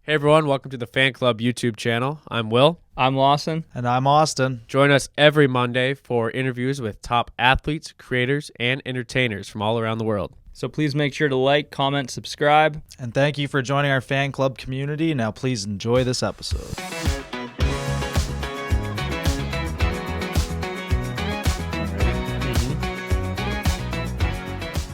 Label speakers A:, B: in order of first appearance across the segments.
A: Hey everyone, welcome to the Fan Club YouTube channel. I'm Will.
B: I'm Lawson.
C: And I'm Austin.
A: Join us every Monday for interviews with top athletes, creators, and entertainers from all around the world.
B: So please make sure to like, comment, subscribe.
C: And thank you for joining our fan club community. Now please enjoy this episode.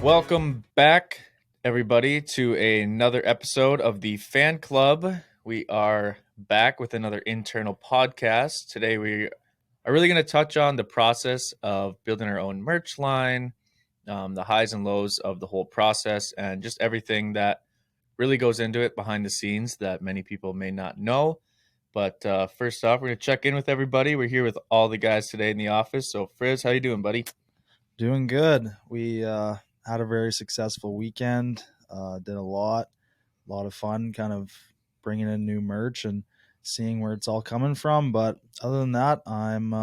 D: Welcome back, everybody, to another episode of the Fan Club. We are back with another internal podcast. Today we are really going to touch on the process of building our own merch line, the highs and lows of the whole process, and just everything that really goes into it behind the scenes that many people may not know. But first off, we're going to check in with everybody. We're here with all the guys today in the office. So Frizz, how you doing, buddy?
C: Doing good. We had a very successful weekend. Did a lot of fun kind of bringing in new merch and seeing where it's all coming from. But other than that, I'm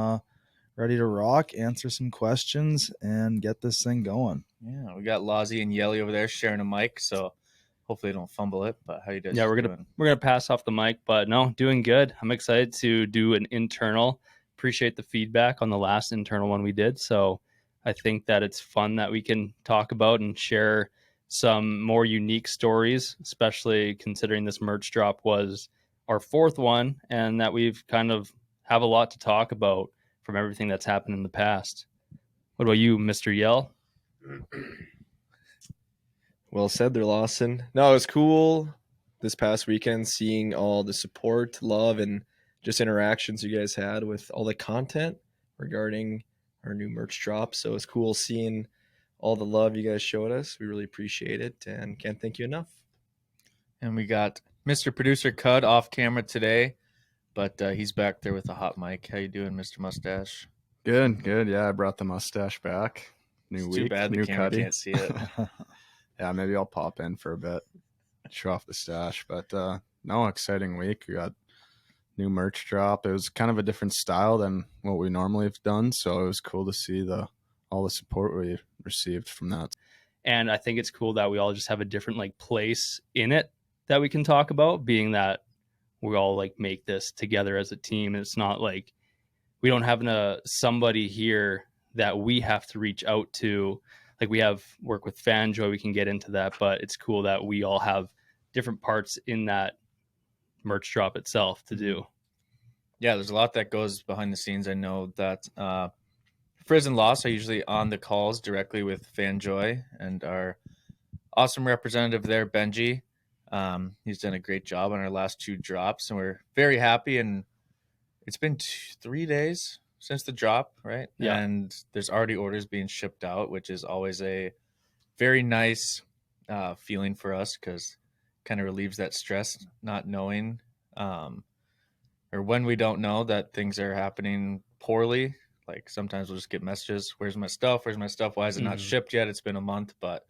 C: ready to rock, answer some questions, and get this thing going.
D: Yeah, we got Lozzie and Yelly over there sharing a mic, so hopefully they don't fumble it. But how you guys doing?
B: We're gonna pass off the mic, but no, doing good. I'm excited to do an internal. Appreciate the feedback on the last internal one we did. So I think that it's fun that we can talk about and share some more unique stories, especially considering this merch drop was our fourth one and that we've kind of have a lot to talk about from everything that's happened in the past. What about you, Mr. Yell?
E: Well said there, Lawson. No, it was cool this past weekend seeing all the support, love, and just interactions you guys had with all the content regarding our new merch drop. So it's cool seeing all the love you guys showed us. We really appreciate it and can't thank you enough.
D: And we got Mr. Producer Cud off camera today, but he's back there with a hot mic. How you doing, Mr. Mustache?
F: Good. Yeah, I brought the mustache back. New
D: It's
F: week,
D: too bad the
F: new
D: camera
F: cutty.
D: can't see it.
F: Yeah, maybe I'll pop in for a bit, show off the stash. But no, exciting week. We got new merch drop. It was kind of a different style than what we normally have done, so it was cool to see all the support we received from that.
B: And I think it's cool that we all just have a different like place in it that we can talk about, being that we all like make this together as a team. And it's not like we don't have somebody here that we have to reach out to. Like we have work with Fanjoy, we can get into that, but it's cool that we all have different parts in that merch drop itself to do.
D: Yeah, there's a lot that goes behind the scenes. I know that Frizz and Loss are usually on the calls directly with Fanjoy and our awesome representative there, Benji. He's done a great job on our last two drops, and we're very happy. And it's been 3 days since the drop, right?
B: Yeah.
D: And there's already orders being shipped out, which is always a very nice feeling for us because kind of relieves that stress, not knowing or when we don't know that things are happening poorly. Like sometimes we'll just get messages, where's my stuff? Why is it not shipped yet? It's been a month, but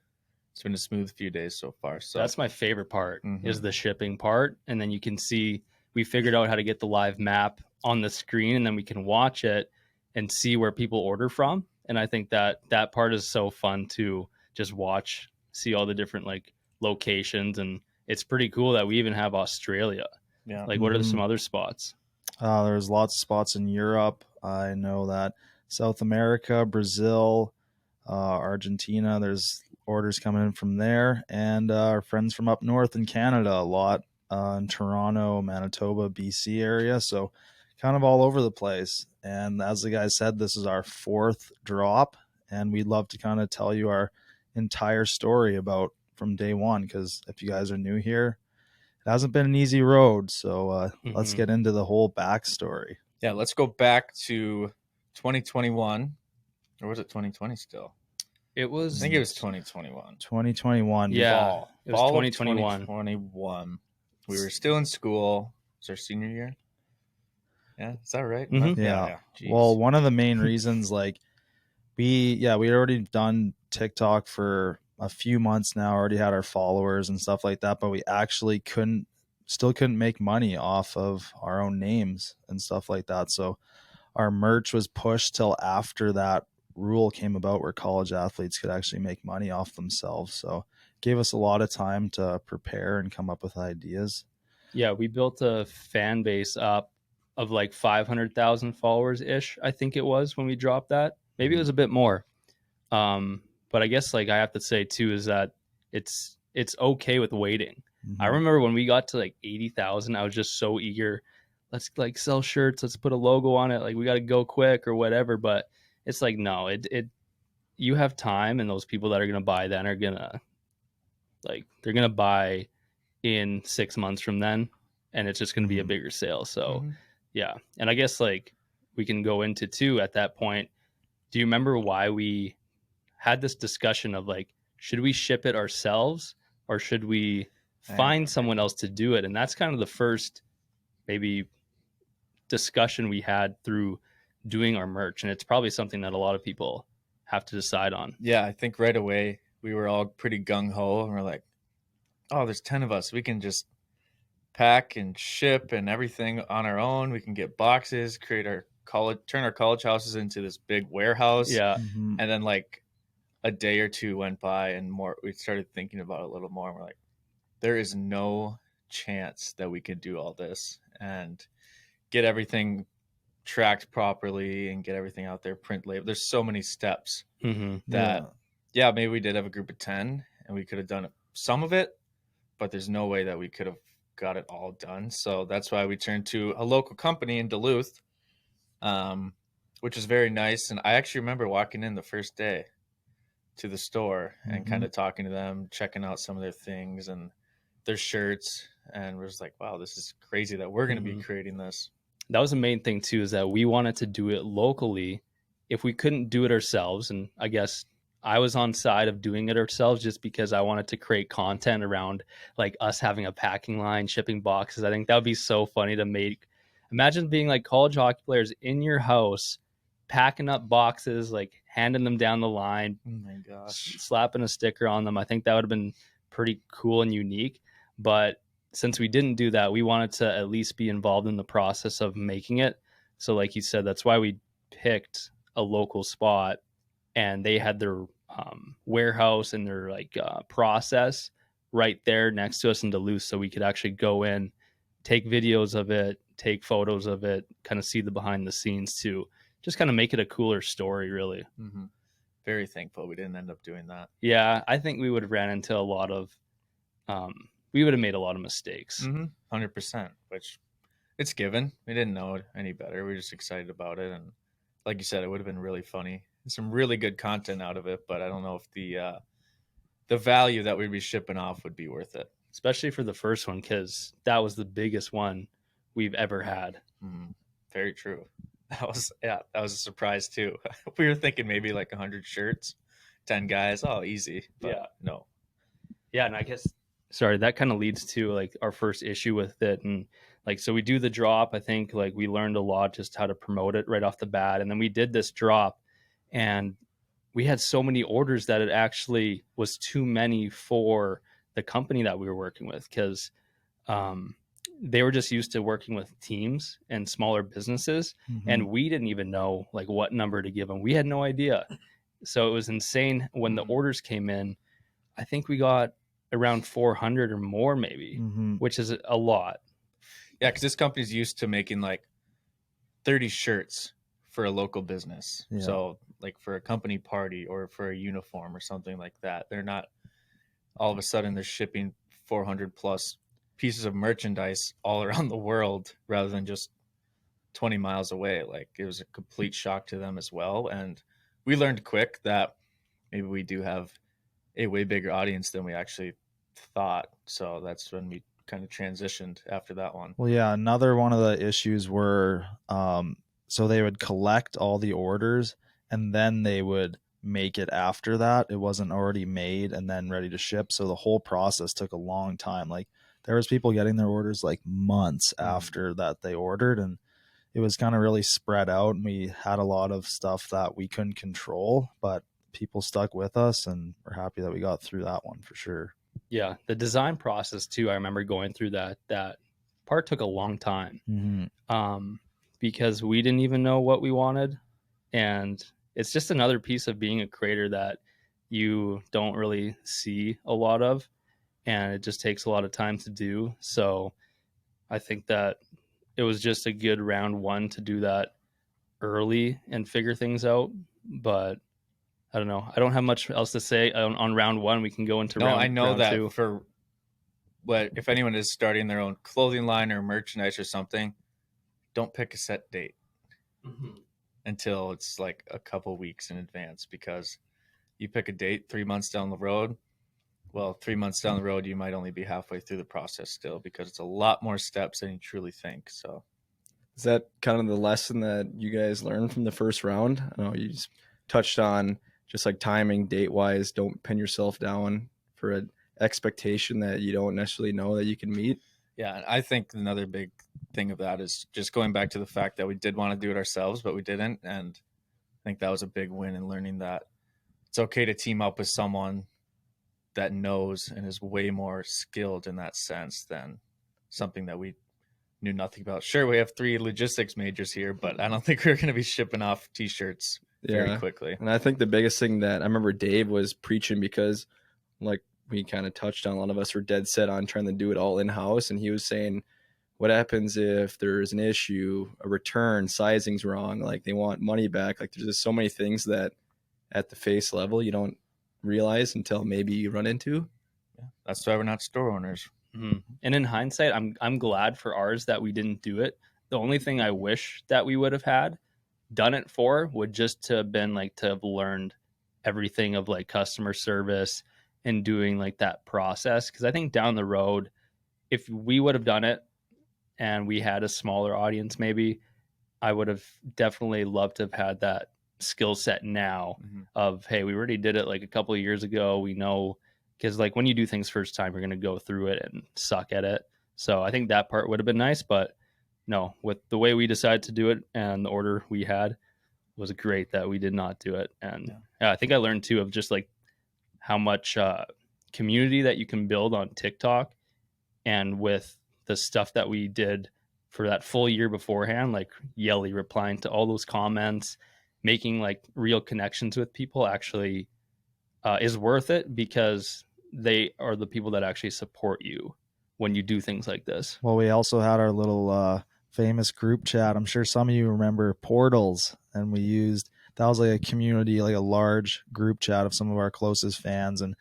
D: it's been a smooth few days so far. So
B: that's my favorite part is the shipping part. And then you can see, we figured out how to get the live map on the screen, and then we can watch it and see where people order from. And I think that part is so fun to just watch, see all the different like locations. And it's pretty cool that we even have Australia.
D: Yeah.
B: Like what are some other spots?
C: There's lots of spots in Europe. I know that South America, Brazil, Argentina, there's orders coming in from there. And our friends from up north in Canada, a lot in Toronto, Manitoba, BC area. So kind of all over the place. And as the guys said, this is our fourth drop. And we'd love to kind of tell you our entire story about from day one. Because if you guys are new here, it hasn't been an easy road. So let's get into the whole backstory.
D: Yeah, let's go back to 2021. Or was it 2020 still?
B: I
D: think it was 2021.
C: 2021.
B: Yeah, it was
D: fall
B: 2021.
D: 2021. We were still in school. It was our senior year. Yeah, is that right?
C: Yeah.
D: Jeez.
C: Well, one of the main reasons, like, we had already done TikTok for a few months now, already had our followers and stuff like that, but we actually still couldn't make money off of our own names and stuff like that. So our merch was pushed till after that rule came about where college athletes could actually make money off themselves. So it gave us a lot of time to prepare and come up with ideas.
B: Yeah, we built a fan base up of like 500,000 followers ish. I think it was when we dropped that. Maybe it was a bit more. But I guess like I have to say too is that it's okay with waiting. I remember when we got to like 80,000, I was just so eager. Let's like sell shirts. Let's put a logo on it. Like we got to go quick or whatever. But it's like no, it you have time, and those people that are gonna buy then are gonna like they're gonna buy in 6 months from then, and it's just gonna be a bigger sale. So yeah, and I guess like we can go into too at that point. Do you remember why we had this discussion of like, should we ship it ourselves or should we find someone else to do it? And that's kind of the first maybe discussion we had through doing our merch. And it's probably something that a lot of people have to decide on.
D: Yeah, I think right away we were all pretty gung ho, and we're like, "Oh, there's 10 of us. We can just pack and ship and everything on our own. We can get boxes, turn our college houses into this big warehouse."
B: Yeah.
C: Mm-hmm.
D: And then like a day or two went by, and we started thinking about it a little more. And we're like, there is no chance that we could do all this and get everything tracked properly and get everything out there, print label. There's so many steps that, yeah, maybe we did have a group of 10 and we could have done some of it, but there's no way that we could have got it all done. So that's why we turned to a local company in Duluth, which is very nice. And I actually remember walking in the first day to the store and kind of talking to them, checking out some of their things and their shirts. And we're just like, wow, this is crazy that we're going to be creating this.
B: That was the main thing too, is that we wanted to do it locally if we couldn't do it ourselves. And I guess I was on side of doing it ourselves just because I wanted to create content around like us having a packing line, shipping boxes. I think that would be so funny to make. Imagine being like college hockey players in your house, packing up boxes, like handing them down the line,
D: Oh my gosh.
B: slapping a sticker on them. I think that would have been pretty cool and unique. But since we didn't do that, we wanted to at least be involved in the process of making it. So like you said, that's why we picked a local spot, and they had their warehouse and their like process right there next to us in Duluth. So we could actually go in, take videos of it, take photos of it, kind of see the behind the scenes too. Just kind of make it a cooler story, really.
D: Mm-hmm. Very thankful we didn't end up doing that.
B: Yeah, I think we would have ran into a lot of, we would have made a lot of mistakes.
D: 100%, which it's given. We didn't know it any better. We were just excited about it. And like you said, it would have been really funny and some really good content out of it. But I don't know if the value that we'd be shipping off would be worth it.
B: Especially for the first one, because that was the biggest one we've ever had.
D: Very true. That was a surprise too. We were thinking maybe like 100 shirts, 10 guys. Oh, easy. But no.
B: Yeah, and I guess that kind of leads to like our first issue with it. And like, so we do the drop. I think like we learned a lot just how to promote it right off the bat. And then we did this drop, and we had so many orders that it actually was too many for the company that we were working with, because they were just used to working with teams and smaller businesses, and we didn't even know like what number to give them. We had no idea. So it was insane when the orders came in. I think we got around 400 or more maybe, which is a lot.
D: Yeah, because this company's used to making like 30 shirts for a local business.
C: Yeah.
D: So like for a company party or for a uniform or something like that. They're not all of a sudden they're shipping 400 plus pieces of merchandise all around the world rather than just 20 miles away. Like it was a complete shock to them as well. And we learned quick that maybe we do have a way bigger audience than we actually thought. So that's when we kind of transitioned after that one.
C: Well, yeah, another one of the issues were so they would collect all the orders and then they would make it after that. It wasn't already made and then ready to ship. So the whole process took a long time. Like there was people getting their orders like months after that they ordered, and it was kind of really spread out, and we had a lot of stuff that we couldn't control, but people stuck with us, and we're happy that we got through that one for sure.
B: Yeah, the design process too, I remember going through that part took a long time, because we didn't even know what we wanted, and it's just another piece of being a creator that you don't really see a lot of, and it just takes a lot of time to do. So I think that it was just a good round one to do that early and figure things out. But I don't know. I don't have much else to say on round one. We can go into
D: I know
B: round
D: that
B: two.
D: for what if anyone is starting their own clothing line or merchandise or something, don't pick a set date until it's like a couple weeks in advance, because you pick a date 3 months down the road. Well, 3 months down the road, you might only be halfway through the process still, because it's a lot more steps than you truly think. So
E: Is that kind of the lesson that you guys learned from the first round? I know you just touched on just like timing, date wise. Don't pin yourself down for an expectation that you don't necessarily know that you can meet.
D: yeah, I think another big thing of that is just going back to the fact that we did want to do it ourselves, but we didn't. And I think that was a big win in learning that it's okay to team up with someone that knows and is way more skilled in that sense than something that we knew nothing about. Sure, we have 3 logistics majors here, but I don't think we're going to be shipping off t-shirts very quickly.
E: And I think the biggest thing that I remember Dave was preaching, because like we kind of touched on, a lot of us were dead set on trying to do it all in-house. And he was saying, what happens if there's an issue, a return, sizing's wrong, like they want money back? Like there's just so many things that at the face level you don't realize until maybe you run into.
D: Yeah, that's why we're not store owners.
B: Mm-hmm. And in hindsight, I'm glad for ours that we didn't do it. The only thing I wish that we would have had done it for would just to have been like to have learned everything of like customer service and doing like that process. Because I think down the road, if we would have done it and we had a smaller audience, maybe I would have definitely loved to have had that skill set now of, hey, we already did it like a couple of years ago. We know, because like when you do things first time, you're going to go through it and suck at it. So I think that part would have been nice, but no, with the way we decided to do it and the order we had, was great that we did not do it. And yeah, I think I learned too of just like how much community that you can build on TikTok, and with the stuff that we did for that full year beforehand, like Yelly replying to all those comments, making like real connections with people actually is worth it, because they are the people that actually support you when you do things like this.
C: Well, we also had our little famous group chat. I'm sure some of you remember Portals, and we used that was like a community, like a large group chat of some of our closest fans. And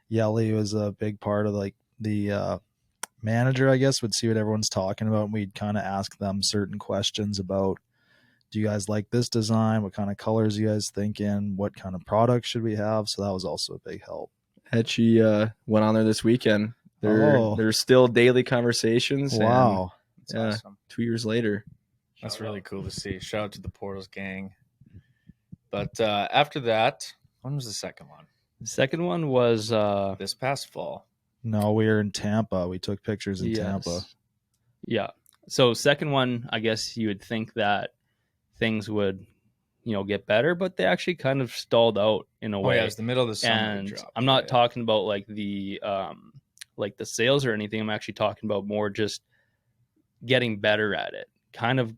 C: Yelly was a big part of like the manager, I guess, would see what everyone's talking about, and we'd kind of ask them certain questions about, do you guys like this design? What kind of colors you guys thinking? What kind of products should we have? So that was also a big help.
E: Etchy went on there this weekend. There's still daily conversations.
C: Wow.
D: That's awesome.
E: 2 years later.
D: That's really cool to see. Shout out to the Portals gang. But after that, when was the second one?
B: The second one was
D: this past fall.
C: No, we were in Tampa. We took pictures in Tampa.
B: Yeah. So second one, I guess you would think that things would, get better, but they actually kind of stalled out in a way.
D: Yeah, it was the middle of the summer.
B: And I'm not talking about like the sales or anything. I'm actually talking about more just getting better at it. Kind of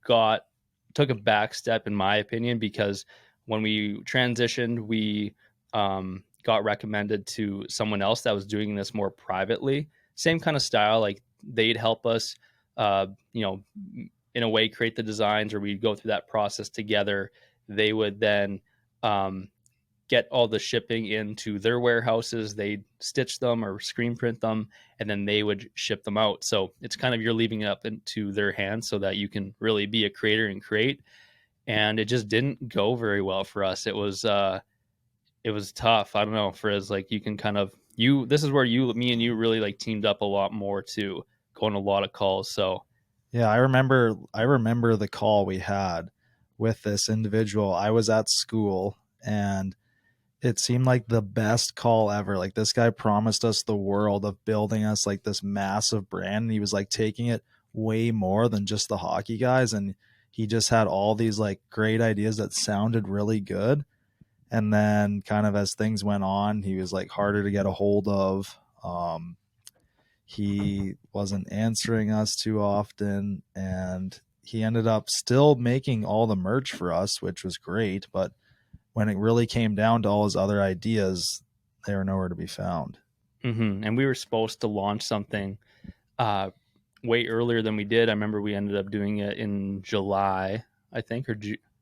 B: took a back step in my opinion, because when we transitioned, we got recommended to someone else that was doing this more privately. Same kind of style, like they'd help us, in a way create the designs, or we'd go through that process together. They would then get all the shipping into their warehouses. They'd stitch them or screen print them, and then they would ship them out. So it's kind of, you're leaving it up into their hands so that you can really be a creator and create. And it just didn't go very well for us. It was tough. I don't know, for as like you can kind of, this is where me and you really like teamed up a lot more to go on a lot of calls. So
C: yeah, I remember the call we had with this individual. I was at school, and it seemed like the best call ever. Like this guy promised us the world of building us like this massive brand. And he was like taking it way more than just the hockey guys. And he just had all these like great ideas that sounded really good. And then kind of as things went on, he was like harder to get a hold of. He wasn't answering us too often, and he ended up still making all the merch for us, which was great. But when it really came down to all his other ideas, they were nowhere to be found.
B: And we were supposed to launch something way earlier than we did. I remember we ended up doing it in July, I think, or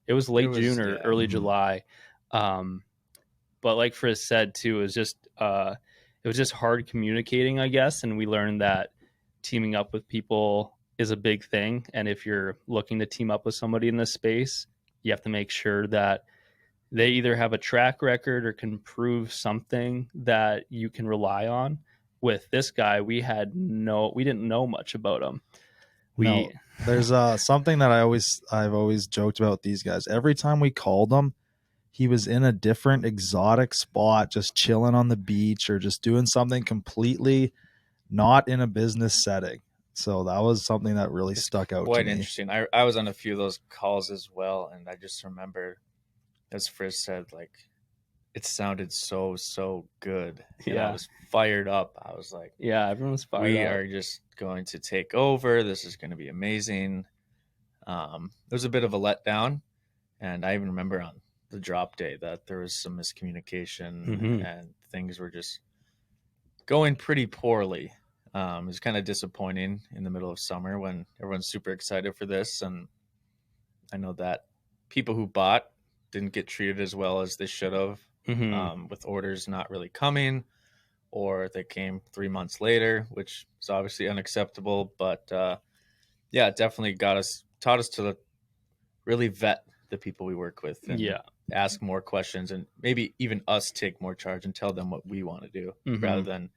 B: it was late June or early July. But like Frizz said too, it was just hard communicating, I guess. And we learned that teaming up with people is a big thing. And if you're looking to team up with somebody in this space, you have to make sure that they either have a track record or can prove something that you can rely on. With this guy, we didn't know much about him.
C: No, there's something that I've always joked about with these guys. Every time we called him, he was in a different exotic spot, just chilling on the beach or just doing something completely not in a business setting. So that was something that really stuck out to
D: Quite
C: me.
D: interesting. I was on a few of those calls as well, and I just remember, as Frizz said, like, it sounded so good. And I was fired up. I was like,
B: yeah, everyone's fired
D: we
B: up.
D: are just going to take over. This is going to be amazing. It was a bit of a letdown, and I even remember on the drop day that there was some miscommunication and things were just going pretty poorly. It was kind of disappointing in the middle of summer when everyone's super excited for this, and I know that people who bought didn't get treated as well as they should have, with orders not really coming, or they came 3 months later, which is obviously unacceptable. But yeah, it definitely taught us to really vet the people we work with, and ask more questions, and maybe even us take more charge and tell them what we want to do, rather than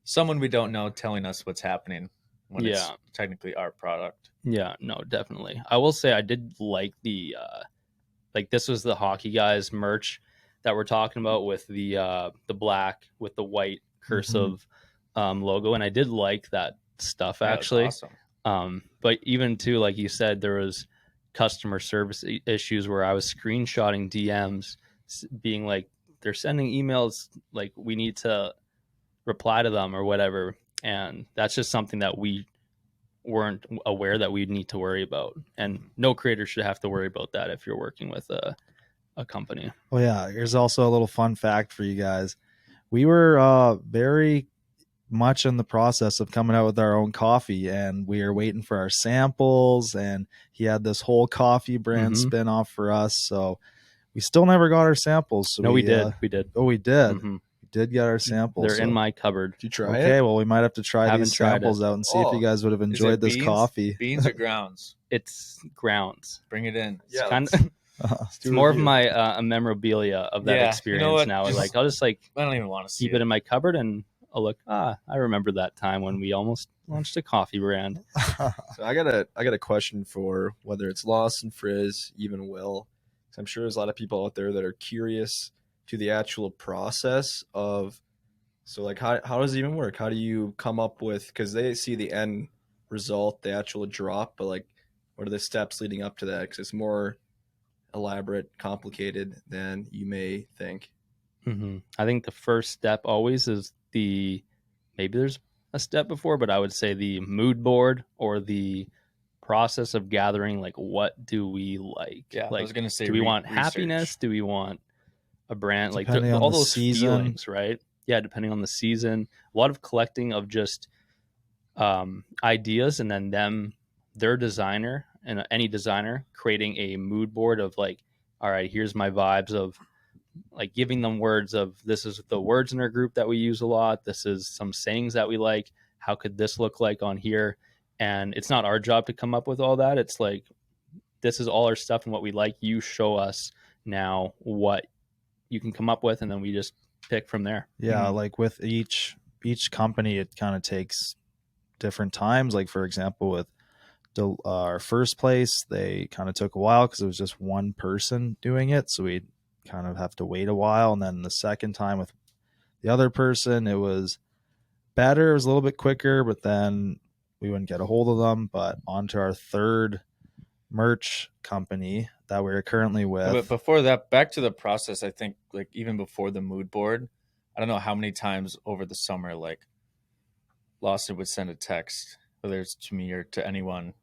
D: someone we don't know telling us what's happening when it's technically our product.
B: Yeah, no, definitely. I will say I did like like this was the hockey guys merch that we're talking about with the black with the white cursive logo, and I did like that stuff actually.
D: That's awesome.
B: But even too, like you said, there was customer service issues where I was screenshotting DMs being like, they're sending emails, like we need to reply to them or whatever. And that's just something that we weren't aware that we'd need to worry about. And no creator should have to worry about that if you're working with a company.
C: Oh yeah, here's also a little fun fact for you guys. We were very much in the process of coming out with our own coffee, and we are waiting for our samples, and he had this whole coffee brand spin-off for us, so we still never got our samples. So
B: we did.
C: Oh, we did. We did get our samples.
B: They're in my cupboard.
E: Did you try it?
C: Okay, well, we might have to try these samples out and see if you guys would have enjoyed this coffee.
D: Beans or grounds?
B: It's grounds.
D: Bring it in.
E: Yeah,
B: it's more of my memorabilia of that experience now. Like I'll just I
D: don't even want to
B: keep it in my cupboard, and I'll look. I remember that time when we almost launched a coffee brand.
E: So I got a question for whether it's Lawson, Frizz, even Will. I'm sure there's a lot of people out there that are curious to the actual process of. So like how does it even work? How do you come up with, because they see the end result, the actual drop, but like what are the steps leading up to that? Because it's more elaborate, complicated than you may think.
B: I think the first step always is maybe there's a step before, but I would say the mood board or the process of gathering, like, what do we like?
D: Yeah,
B: like,
D: I was going to say,
B: do we want
D: research.
B: Happiness? Do we want a brand?
C: Depending
B: like
C: on
B: all
C: the
B: those
C: season.
B: feelings, right? Yeah, depending on the season. A lot of collecting of just ideas, and then their designer and any designer creating a mood board of like, all right, here's my vibes of, like, giving them words of, this is the words in our group that we use a lot. This is some sayings that we like. How could this look like on here? And it's not our job to come up with all that. It's like, this is all our stuff and what we like. You show us now what you can come up with, and then we just pick from there.
C: Yeah, like with each company, it kind of takes different times. Like, for example, with our first place, they kind of took a while because it was just one person doing it, so we kind of have to wait a while. And then the second time with the other person, it was better. It was a little bit quicker, but then we wouldn't get a hold of them. But on to our third merch company that we're currently with.
D: But before that, back to the process, I think, like, even before the mood board, I don't know how many times over the summer, like, Lawson would send a text, whether it's to me or to anyone,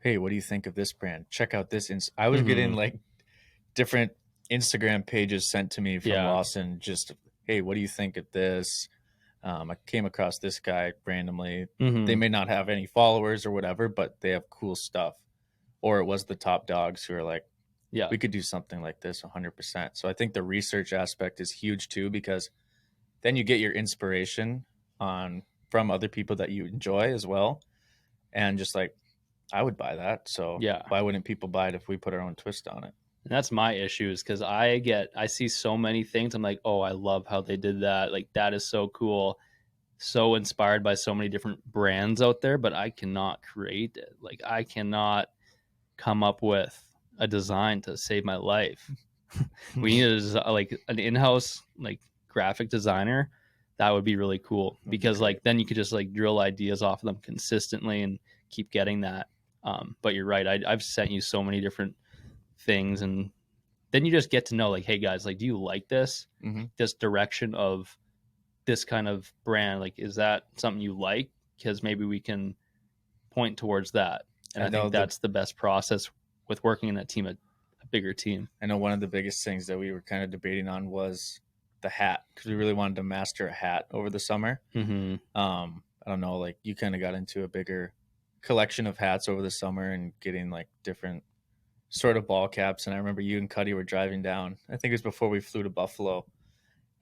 D: hey, what do you think of this brand? Check out this. I was getting like different Instagram pages sent to me from Lawson, just, hey, what do you think of this? I came across this guy randomly.
B: Mhm.
D: They may not have any followers or whatever, but they have cool stuff. Or it was the top dogs who are like,
B: Yeah.
D: we could do something like this 100%. So I think the research aspect is huge too, because then you get your inspiration from other people that you enjoy as well. And just like, I would buy that. So
B: Yeah.
D: why wouldn't people buy it if we put our own twist on it?
B: And that's my issue, is because I see so many things. I'm like, oh, I love how they did that. Like, that is so cool. So inspired by so many different brands out there, but I cannot create it. Like, I cannot come up with a design to save my life. We need like an in-house like graphic designer. That would be really cool, because like then you could just like drill ideas off of them consistently and keep getting that. But you're right. I've sent you so many different things, and then you just get to know like, hey guys, like, do you like this?
D: Mhm.
B: This direction of this kind of brand, like, is that something you like? Because maybe we can point towards that. And
D: I
B: I
D: know
B: think that's the best process with working in a team, a bigger team.
D: I know one of the biggest things that we were kind of debating on was the hat, because we really wanted to master a hat over the summer.
B: Mm-hmm.
D: I don't know, like you kind of got into a bigger collection of hats over the summer and getting like different sort of ball caps. And I remember you and Cuddy were driving down. I think it was before we flew to Buffalo.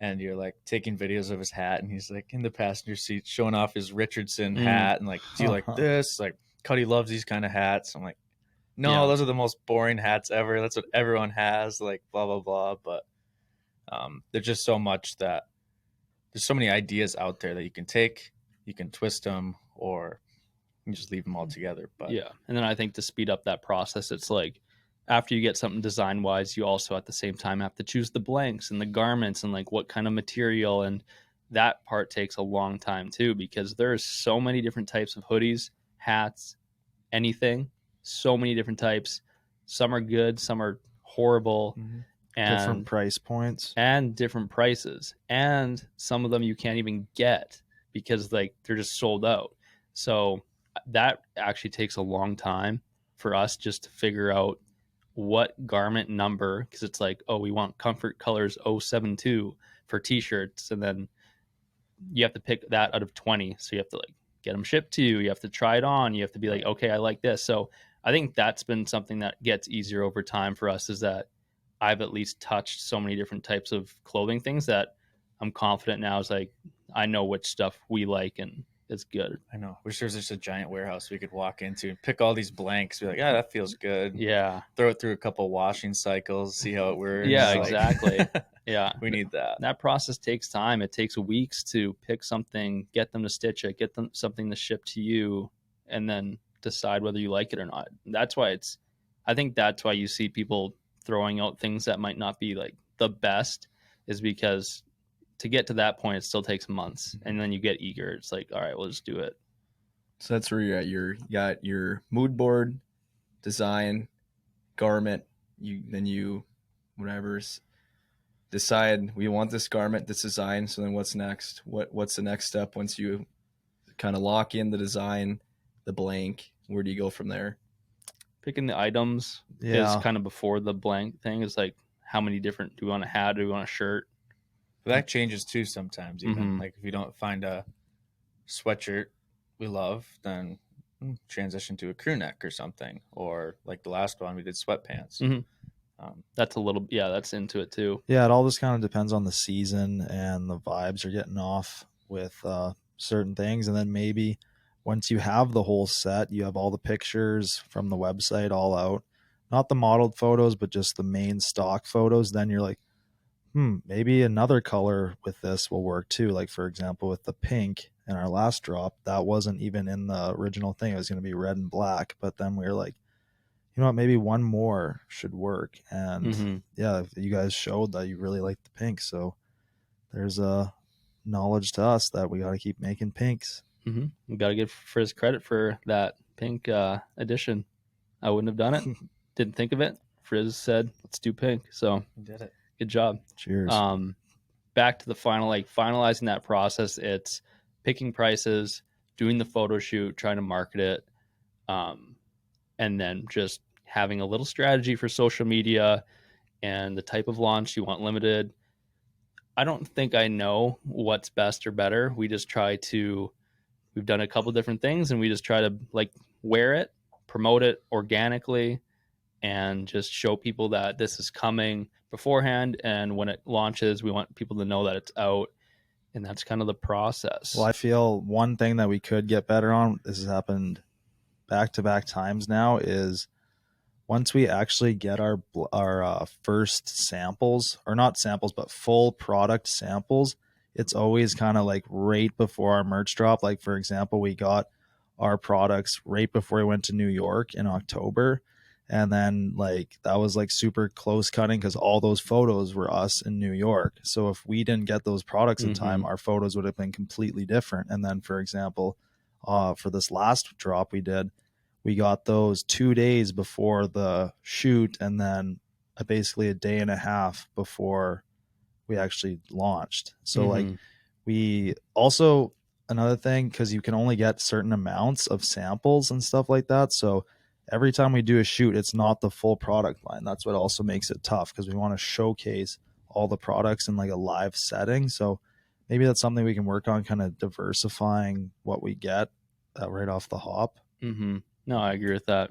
D: And you're like taking videos of his hat, and he's like in the passenger seat showing off his Richardson hat, and like, do you like this? Like, Cuddy loves these kind of hats. I'm like, no,
B: Yeah.
D: those are the most boring hats ever. That's what everyone has. Like, blah blah blah. But there's just so much that there's so many ideas out there that you can take, you can twist them, or you can just leave them all together. But
B: Yeah. And then I think to speed up that process, it's like after you get something design wise, you also at the same time have to choose the blanks and the garments and like what kind of material. And that part takes a long time too, because there's so many different types of hoodies, hats, anything, so many different types. Some are good, some are horrible, and
C: Different price points.
B: and different prices, and some of them you can't even get because like they're just sold out. So that actually takes a long time for us just to figure out what garment number, because it's like, oh, we want comfort colors 072 for t-shirts, and then you have to pick that out of 20, so you have to like get them shipped to you, you have to try it on, you have to be like, okay, I like this. So I think that's been something that gets easier over time for us, is that I've at least touched so many different types of clothing things that I'm confident now is like, I know which stuff we like and it's good.
D: I know. Wish there was just a giant warehouse we could walk into and pick all these blanks. Be like, yeah, that feels good.
B: Yeah.
D: Throw it through a couple washing cycles, see how it works.
B: Yeah,
D: Like,
B: exactly. Yeah.
D: we need that.
B: That process takes time. It takes weeks to pick something, get them to stitch it, get them something to ship to you, and then decide whether you like it or not. That's why I think that's why you see people throwing out things that might not be like the best, is because to get to that point, it still takes months. And then you get eager. It's like, all right, we'll just do it.
E: So that's where you're at. You got your mood board, design, garment. You whatever's decide we want this garment, this design. So then what's next? What's the next step once you kind of lock in the design, the blank? Where do you go from there?
B: Picking the items
C: Yeah.
B: is kind of before the blank thing. Is like, how many different, do we want a hat? Do we want a shirt?
D: But that changes too sometimes. Even
B: Mhm.
D: like if you don't find a sweatshirt we love, then transition to a crew neck or something. Or like the last one, we did sweatpants.
B: Mhm. That's a little, yeah, that's into it too.
C: Yeah, it all just kind of depends on the season and the vibes you're getting off with certain things. And then maybe once you have the whole set, you have all the pictures from the website all out, not the modeled photos, but just the main stock photos. Then you're like, maybe another color with this will work too. Like, for example, with the pink in our last drop, that wasn't even in the original thing. It was going to be red and black. But then we were like, you know what, maybe one more should work. And
B: Mhm.
C: yeah, you guys showed that you really like the pink. So there's a knowledge to us that we got to keep making pinks.
B: Mm-hmm. We got to give Frizz credit for that pink edition. I wouldn't have done it. Didn't think of it. Frizz said, let's do pink. So
D: We did it.
B: good job.
C: Cheers.
B: Back to the final, like finalizing that process. It's picking prices, doing the photo shoot, trying to market it, and then just having a little strategy for social media and the type of launch you want, limited. I don't think I know what's best or better. We've done a couple different things, and we just try to like wear it, promote it organically, and just show people that this is coming beforehand. And when it launches, we want people to know that it's out. And that's kind of the process.
C: Well, I feel one thing that we could get better on, this has happened back to back times now, is once we actually get our first samples, or not samples, but full product samples, it's always kind of like right before our merch drop. Like, for example, we got our products right before we went to New York in October. And then like that was like super close cutting because all those photos were us in New York. So if we didn't get those products in time, our photos would have been completely different. And then, for example, for this last drop we did, we got those 2 days before the shoot, and then basically a day and a half before we actually launched. So like we also, another thing, because you can only get certain amounts of samples and stuff like that. So every time we do a shoot, it's not the full product line. That's what also makes it tough, because we want to showcase all the products in like a live setting. So maybe that's something we can work on, kind of diversifying what we get right off the hop.
B: No, I agree with that.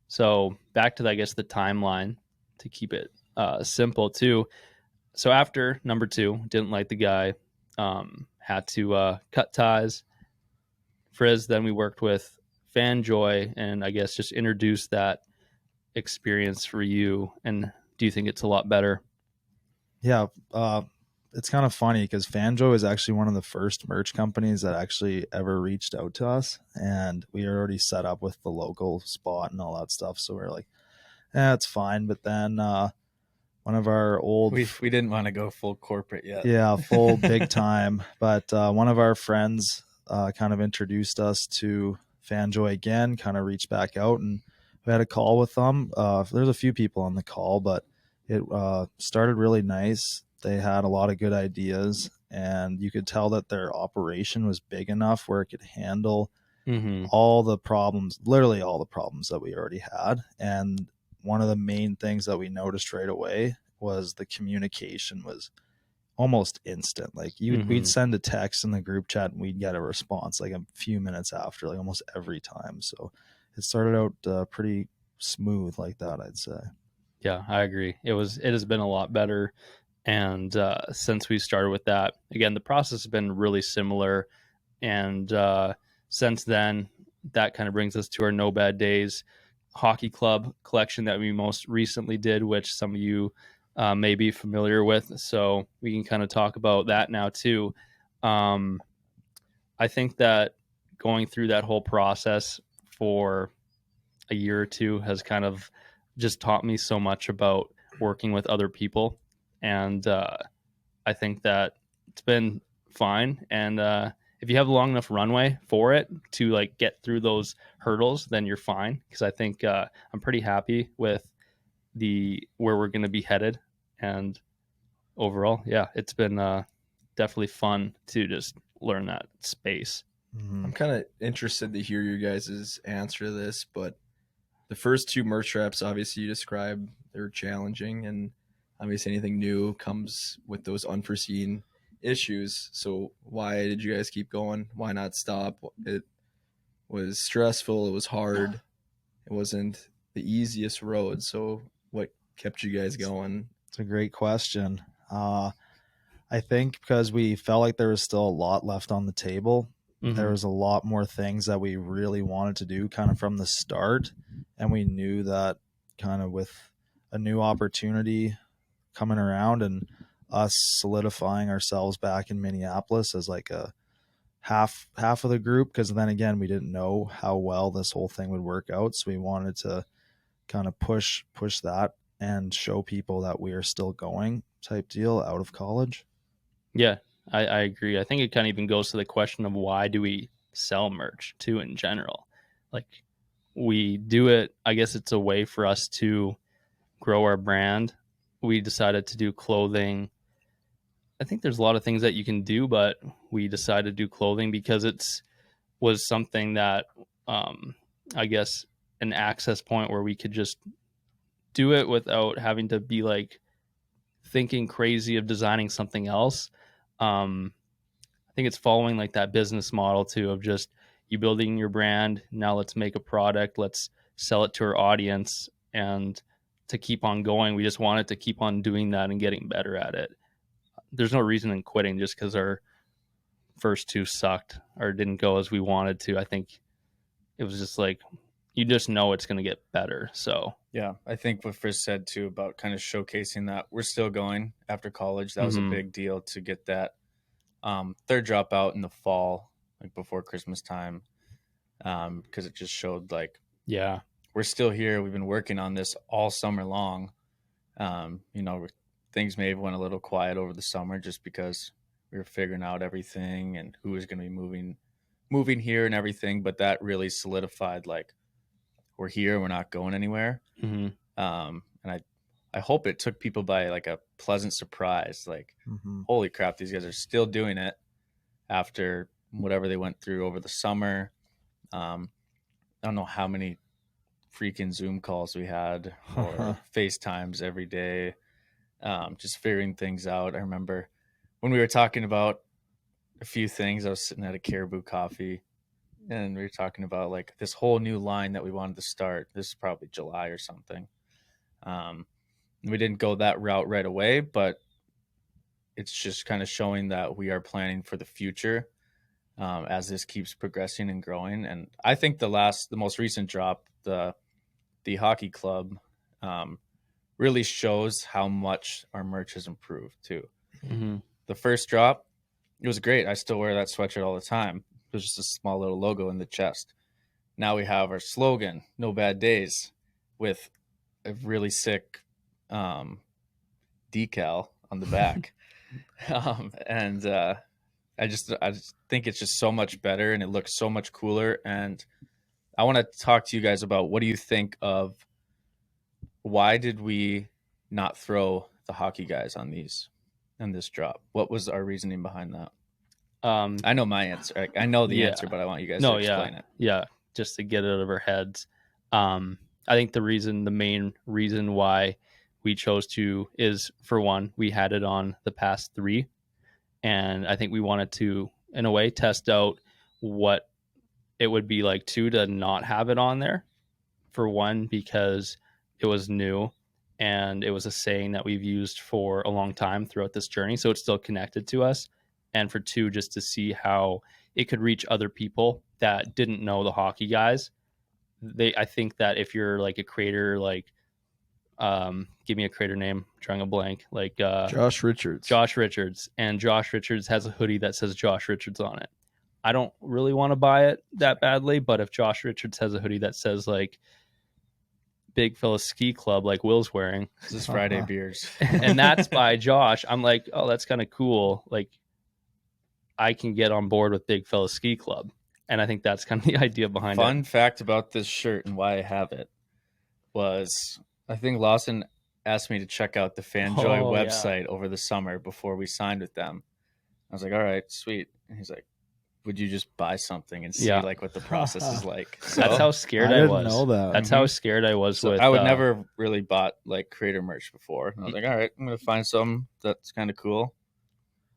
B: So back to, I guess, the timeline to keep it simple too. So after number 2, didn't like the guy, had to cut ties. Frizz, then we worked with Fanjoy, and I guess just introduced that experience for you. And do you think it's a lot better?
C: Yeah, it's kind of funny because Fanjoy is actually one of the first merch companies that actually ever reached out to us, and we were already set up with the local spot and all that stuff. So we're like, it's fine. But then one of our old,
D: we didn't want to go full corporate yet.
C: Yeah, full big time. But one of our friends kind of introduced us to Fanjoy again, kind of reached back out, and we had a call with them. There's a few people on the call, but it started really nice. They had a lot of good ideas, and you could tell that their operation was big enough where it could handle all the problems, literally all the problems that we already had. And one of the main things that we noticed right away was the communication was almost instant. Like we'd send a text in the group chat and we'd get a response like a few minutes after, like almost every time. So it started out pretty smooth like that, I'd say.
B: Yeah, I agree. It has been a lot better. And since we started with that, again, the process has been really similar. And since then, that kind of brings us to our No Bad Days hockey club collection that we most recently did, which some of you may be familiar with. So we can kind of talk about that now too. I think that going through that whole process for a year or two has kind of just taught me so much about working with other people. And I think that it's been fine. And if you have a long enough runway for it to like get through those hurdles, then you're fine. Because I think I'm pretty happy with where we're going to be headed. And overall, yeah, it's been definitely fun to just learn that space.
E: I'm kind of interested to hear your guys' answer to this, but the first 2 merch reps, obviously you described, they're challenging, and obviously anything new comes with those unforeseen issues. So why did you guys keep going? Why not stop? It was stressful. It was hard. It wasn't the easiest road. So what kept you guys going?
C: It's a great question. I think because we felt like there was still a lot left on the table. There was a lot more things that we really wanted to do kind of from the start. And we knew that kind of with a new opportunity coming around and us solidifying ourselves back in Minneapolis as like a half of the group, because then again, we didn't know how well this whole thing would work out. So we wanted to kind of push that and show people that we are still going type deal out of college.
B: Yeah, I agree. I think it kind of even goes to the question of why do we sell merch too in general? Like we do it, I guess it's a way for us to grow our brand. We decided to do clothing. I think there's a lot of things that you can do, but we decided to do clothing because was something that I guess an access point where we could just do it without having to be like thinking crazy of designing something else. I think it's following like that business model too, of just you building your brand. Now let's make a product. Let's sell it to our audience, and to keep on going. We just wanted to keep on doing that and getting better at it. There's no reason in quitting just because our first two sucked or didn't go as we wanted to. I think it was just like, you just know it's going to get better. So
D: Yeah, I think what Frizz said too about kind of showcasing that we're still going after college. That was a big deal to get that third drop out in the fall, like before Christmas time, because it just showed like,
B: yeah,
D: we're still here. We've been working on this all summer long. Things may have went a little quiet over the summer just because we were figuring out everything and who was going to be moving here and everything. But that really solidified, like, we're here, we're not going anywhere. And I hope it took people by like a pleasant surprise. Like, holy crap, these guys are still doing it after whatever they went through over the summer. I don't know how many freaking Zoom calls we had or FaceTimes every day, just figuring things out. I remember when we were talking about a few things, I was sitting at a Caribou Coffee and we were talking about like this whole new line that we wanted to start. This is probably July or something. We didn't go that route right away, but it's just kind of showing that we are planning for the future as this keeps progressing and growing. And I think the most recent drop, the hockey club, really shows how much our merch has improved too. The first drop, it was great. I still wear that sweatshirt all the time. It was just a small little logo in the chest. Now we have our slogan, "No Bad Days," with a really sick decal on the back. I just think it's just so much better and it looks so much cooler. And I want to talk to you guys about, what do you think of, why did we not throw the hockey guys on this drop? What was our reasoning behind that? I know my answer. I know the answer, but I want you guys to explain it.
B: Yeah, just to get it out of our heads. I think the main reason why we chose to is, for one, we had it on the past three, and I think we wanted to, in a way, test out what it would be like to not have it on there. For one, because it was new and it was a saying that we've used for a long time throughout this journey, so it's still connected to us. And for two, just to see how it could reach other people that didn't know the hockey guys. I think that if you're like a creator, like, give me a creator name, I'm drawing a blank, like
E: Josh Richards.
B: And Josh Richards has a hoodie that says Josh Richards on it. I don't really want to buy it that badly, but if Josh Richards has a hoodie that says like Big Fella Ski Club, like Will's wearing,
D: This is Friday Beers,
B: and that's by Josh, I'm like, oh, that's kind of cool. Like, I can get on board with Big Fella Ski Club. And I think that's kind of the idea behind it.
D: Fun fact about this shirt and why I have it was, I think Lawson asked me to check out the Fanjoy website over the summer before we signed with them. I was like, all right, sweet. And he's like, would you just buy something and see like what the process is like? So,
B: that's how scared I was.
C: Know that.
B: That's how scared I was with.
D: I would never really bought like creator merch before. And I was like, all right, I'm gonna find something that's kind of cool.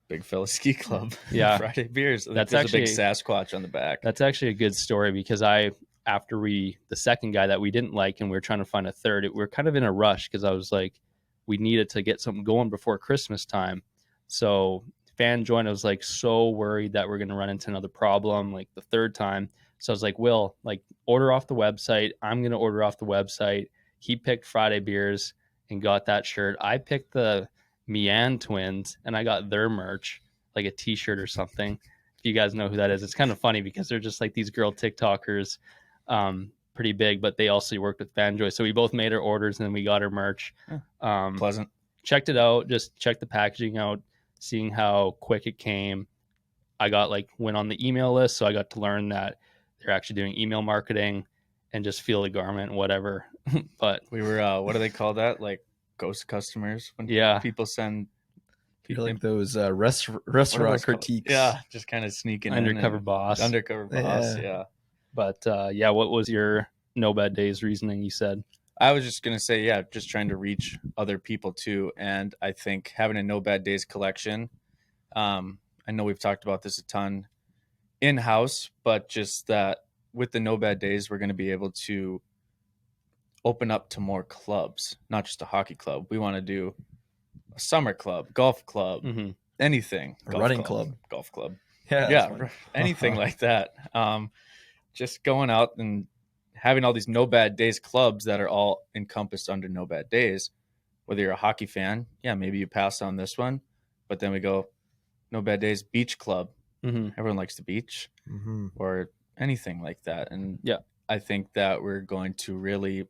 D: Big Fella Ski Club.
B: Yeah.
D: Friday Beers.
B: That's
D: There's
B: actually
D: a big Sasquatch on the back.
B: That's actually a good story, because after the second guy that we didn't like and we were trying to find a third, we were kind of in a rush, because I was like, we needed to get something going before Christmas time. So Fanjoy, I was like so worried that we're going to run into another problem like the third time. So I was like, Will, like, order off the website. I'm going to order off the website. He picked Friday Beers and got that shirt. I picked the Mian twins and I got their merch, like a t-shirt or something. If you guys know who that is, it's kind of funny because they're just like these girl TikTokers, pretty big, but they also worked with Fanjoy. So we both made our orders and then we got our merch.
D: Pleasant.
B: Checked it out, just checked the packaging out, seeing how quick it came. I went on the email list, so I got to learn that they're actually doing email marketing and just feel the garment and whatever. But
D: we were, what do they call that? Like ghost customers when people send
E: people like those restaurant critiques.
D: Yeah, just kind of sneaking
B: undercover boss.
D: Yeah.
B: But what was your no bad days reasoning? You said
D: I was just gonna say, yeah, just trying to reach other people too, and I think having a No Bad Days collection. I know we've talked about this a ton in house, but just that with the No Bad Days, we're going to be able to open up to more clubs, not just a hockey club. We want to do a summer club, golf club,
B: Mhm.
D: anything,
E: A
D: golf
E: running
D: club,
E: club.
D: golf club,
E: Yeah, that's
D: yeah,
E: fun.
D: anything like that. Just going out and having all these No Bad Days clubs that are all encompassed under No Bad Days. Whether you're a hockey fan, yeah, maybe you pass on this one, but then we go No Bad Days Beach Club.
B: Mhm.
D: Everyone likes the beach,
C: Mm-hmm.
D: or anything like that. And
B: Yeah.
D: I think that we're going to really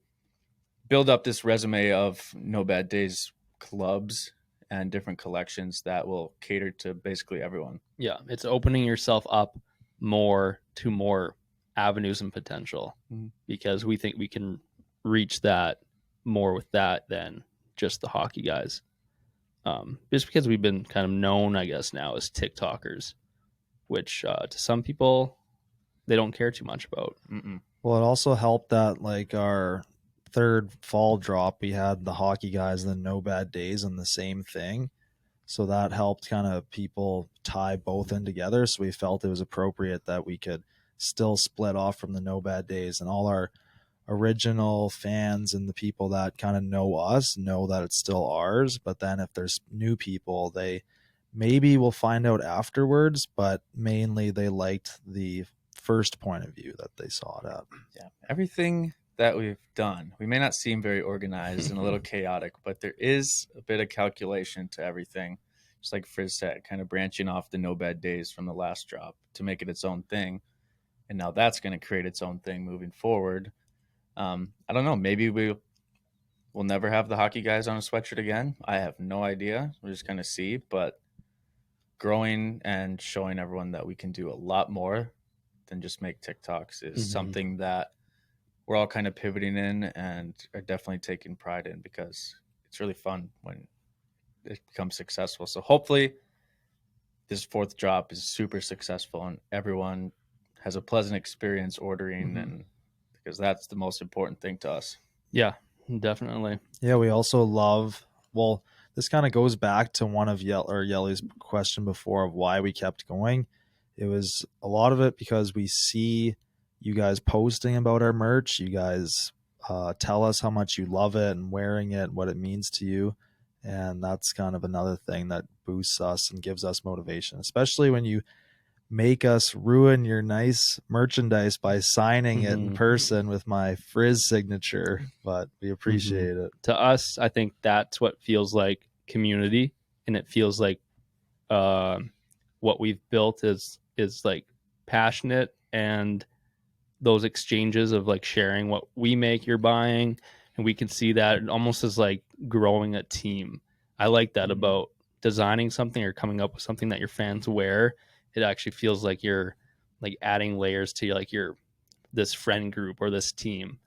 D: build up this resume of No Bad Days clubs and different collections that will cater to basically everyone.
B: Yeah, it's opening yourself up more to more avenues and potential,
D: Mhm.
B: because we think we can reach that more with that than just the hockey guys. Just because we've been kind of known, I guess, now as TikTokers, which to some people they don't care too much about.
D: Mm-mm.
C: Well, it also helped that like our third fall drop, we had the hockey guys and the No Bad Days and the same thing. So that helped kind of people tie both in together. So we felt it was appropriate that we could still split off from the No Bad Days, and all our original fans and the people that kind of know us know that it's still ours. But then if there's new people, they maybe will find out afterwards, but mainly they liked the first point of view that they saw it at.
D: Yeah, everything that we've done, we may not seem very organized and a little chaotic, but there is a bit of calculation to everything. Just like Frizz said, kind of branching off the No Bad Days from the last drop to make it its own thing. And now that's going to create its own thing moving forward. I don't know. Maybe we'll never have the hockey guys on a sweatshirt again. I have no idea. We'll just kind of see. But growing and showing everyone that we can do a lot more than just make TikToks is
B: Mhm.
D: something that we're all kind of pivoting in and are definitely taking pride in, because it's really fun when it becomes successful. So hopefully this fourth drop is super successful and everyone has a pleasant experience ordering, and because that's the most important thing to us.
B: Yeah, definitely.
C: Yeah, we also love, well, this kind of goes back to one of Yellie's question before of why we kept going. It was a lot of it because we see you guys posting about our merch. You guys tell us how much you love it and wearing it, what it means to you. And that's kind of another thing that boosts us and gives us motivation, especially when you make us ruin your nice merchandise by signing it in
B: Mhm.
C: person with my Frizz signature, but we appreciate it.
B: To us, I think that's what feels like community, and it feels like what we've built is like passionate, and those exchanges of like sharing what we make, you're buying, and we can see that almost as like growing a team. I like that about designing something or coming up with something that your fans wear. It actually feels like you're like adding layers to like your this friend group or this team.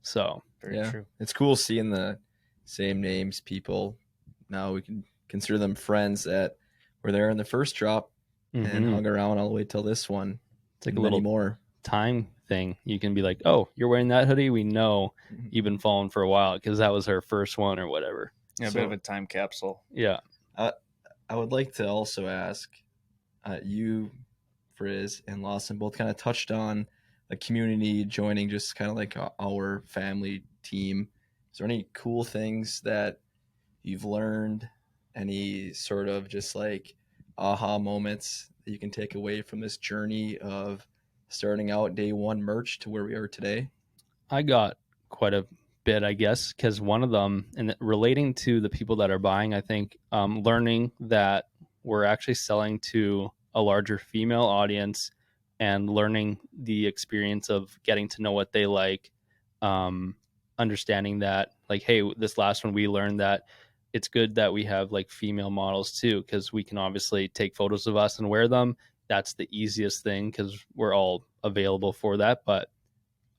B: So
D: Very
E: Yeah.
D: true.
E: It's cool seeing the same names people. Now we can consider them friends that were there in the first drop and
B: mhm.
E: hung around all the way till this one.
B: It's like
E: and
B: a
E: many
B: little
E: more.
B: time thing. You can be like, oh, you're wearing that hoodie, we know
E: Mhm.
B: you've been following for a while because that was her first one or whatever.
D: Yeah, a
E: So-
D: bit of a time capsule.
B: Yeah.
E: I would like to also ask you, Frizz, and Lawson both kind of touched on the community joining, just kind of like our family team. Is there any cool things that you've learned? Any sort of just like aha moments that you can take away from this journey of starting out day one merch to where we are today?
B: I got quite a bit, I guess, because one of them, and relating to the people that are buying, I think learning that we're actually selling to a larger female audience, and learning the experience of getting to know what they like, understanding that, like, hey, this last one we learned that it's good that we have like female models too, because we can obviously take photos of us and wear them. That's the easiest thing because we're all available for that. But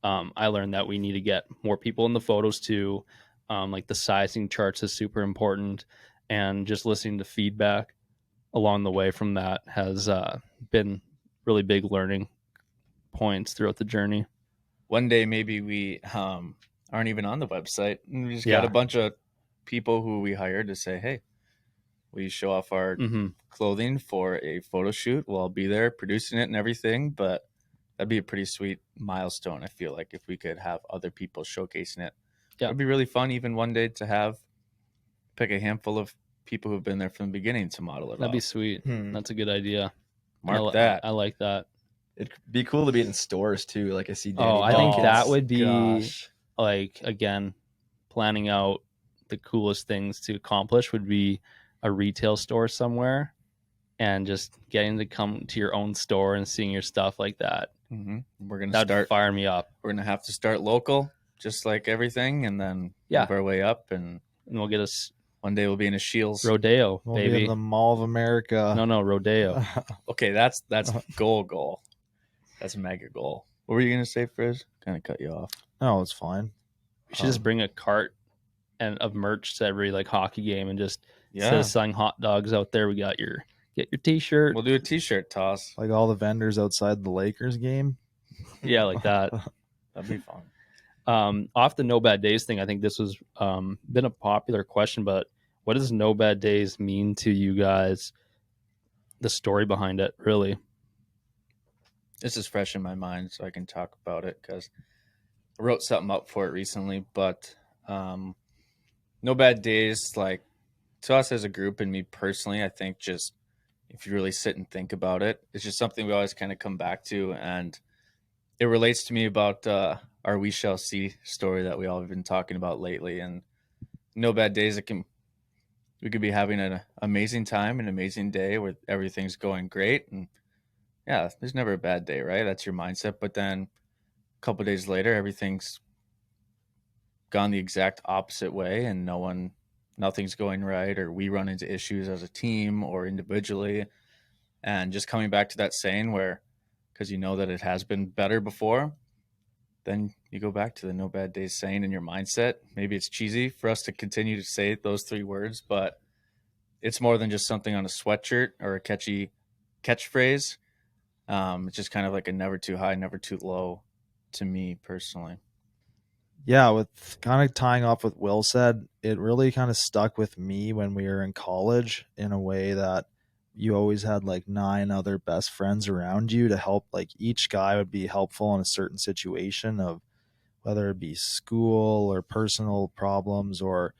B: I learned that we need to get more people in the photos too. Like the sizing charts is super important, and just listening to feedback along the way from that has been really big learning points throughout the journey.
D: One day maybe we aren't even on the website. And we just
B: Yeah.
D: got a bunch of people who we hired to say, hey, we show off our clothing for a photo shoot. We'll all be there producing it and everything, but that'd be a pretty sweet milestone, I feel like, if we could have other people showcasing it.
B: Yeah.
D: It'd be really fun even one day to pick a handful of people who've been there from the beginning to model it
B: That'd be
D: off.
B: sweet. That's a good idea.
D: Mark that.
B: I like that.
E: It'd be cool to be in stores too. Like I see Danny.
B: Oh, I think
E: Buckets.
B: that would be
D: Gosh.
B: like, again, planning out the coolest things to accomplish would be a retail store somewhere and just getting to come to your own store and seeing your stuff like that.
D: We're gonna
B: That'd fire me up.
D: We're gonna have to start local, just like everything, and then move our way up. And
B: we'll get us
D: one day we'll be in a Shields
B: Rodeo,
C: We'll
B: baby.
C: be in the Mall of America.
B: No, Rodeo.
D: Okay, that's goal. That's a mega goal. What were you gonna say, Frizz? Kind of cut you off.
C: No, it's fine.
B: We should just bring a cart of merch to every like hockey game and just instead
D: Yeah,
B: of selling hot dogs out there, we got get your t-shirt.
D: we'll do a T-shirt toss.
C: Like all the vendors outside the Lakers game.
B: Yeah, like that.
D: That'd be fun.
B: Off the No Bad Days thing, I think this was been a popular question, but what does No Bad Days mean to you guys? The story behind it, really.
D: This is fresh in my mind, so I can talk about it because I wrote something up for it recently. But No Bad Days, like to us as a group and me personally, I think just if you really sit and think about it, it's just something we always kind of come back to, and it relates to me about our We Shall See story that we all have been talking about lately. And No Bad Days, we could be having an amazing time, an amazing day where everything's going great, and yeah, there's never a bad day, right? That's your mindset. But then a couple of days later, everything's gone the exact opposite way, and nothing's going right, or we run into issues as a team or individually. And just coming back to that saying where, because you know that it has been better before, then you go back to the No Bad Days saying in your mindset. Maybe it's cheesy for us to continue to say those three words, but it's more than just something on a sweatshirt or a catchy catchphrase. It's just kind of like a never too high, never too low to me personally.
C: Yeah, with kind of tying off what Will said, it really kind of stuck with me when we were in college in a way that you always had like 9 other best friends around you to help. Like each guy would be helpful in a certain situation of whether it be school or personal problems or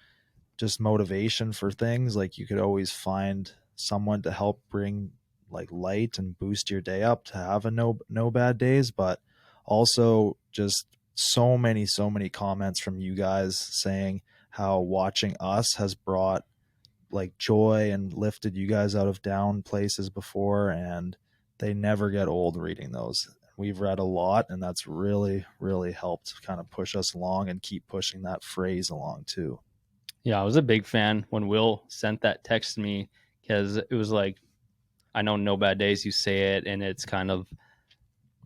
C: just motivation for things. Like you could always find someone to help bring like light and boost your day up to have a no bad days. But also just so many comments from you guys saying how watching us has brought like joy and lifted you guys out of down places before, and they never get old reading those. We've read a lot, and that's really helped kind of push us along and keep pushing that phrase along too.
B: Yeah, I was a big fan when Will sent that text to me because it was like, I know No Bad Days, you say it, and it's kind of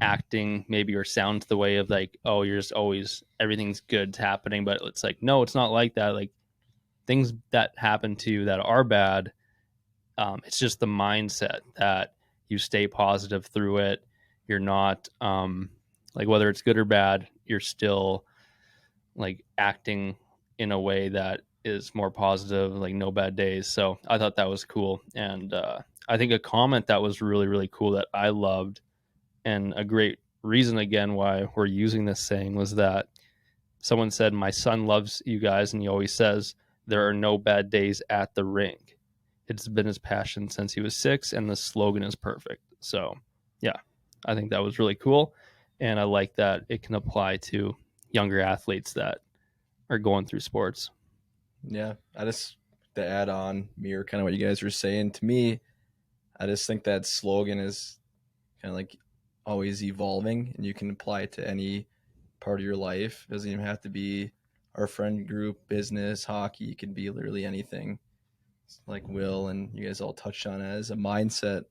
B: acting maybe or sounds the way of like, oh, you're just always, everything's good happening. But it's like, no, it's not like that. Like things that happen to you that are bad, it's just the mindset that you stay positive through it. You're not like, whether it's good or bad, you're still like acting in a way that is more positive, like No Bad Days. So I thought that was cool. And I think a comment that was really cool that I loved, and a great reason again why we're using this saying, was that someone said, my son loves you guys, and he always says there are no bad days at the rink. It's been his passion since he was 6, and the slogan is perfect. So yeah, I think that was really cool, and I like that it can apply to younger athletes that are going through sports.
E: Yeah, I just to add on, mirror kind of what you guys were saying. To me, I just think that slogan is kind of like always evolving, and you can apply it to any part of your life. It doesn't even have to be our friend group, business, hockey. It can be literally anything. It's like Will and you guys all touched on it as a mindset,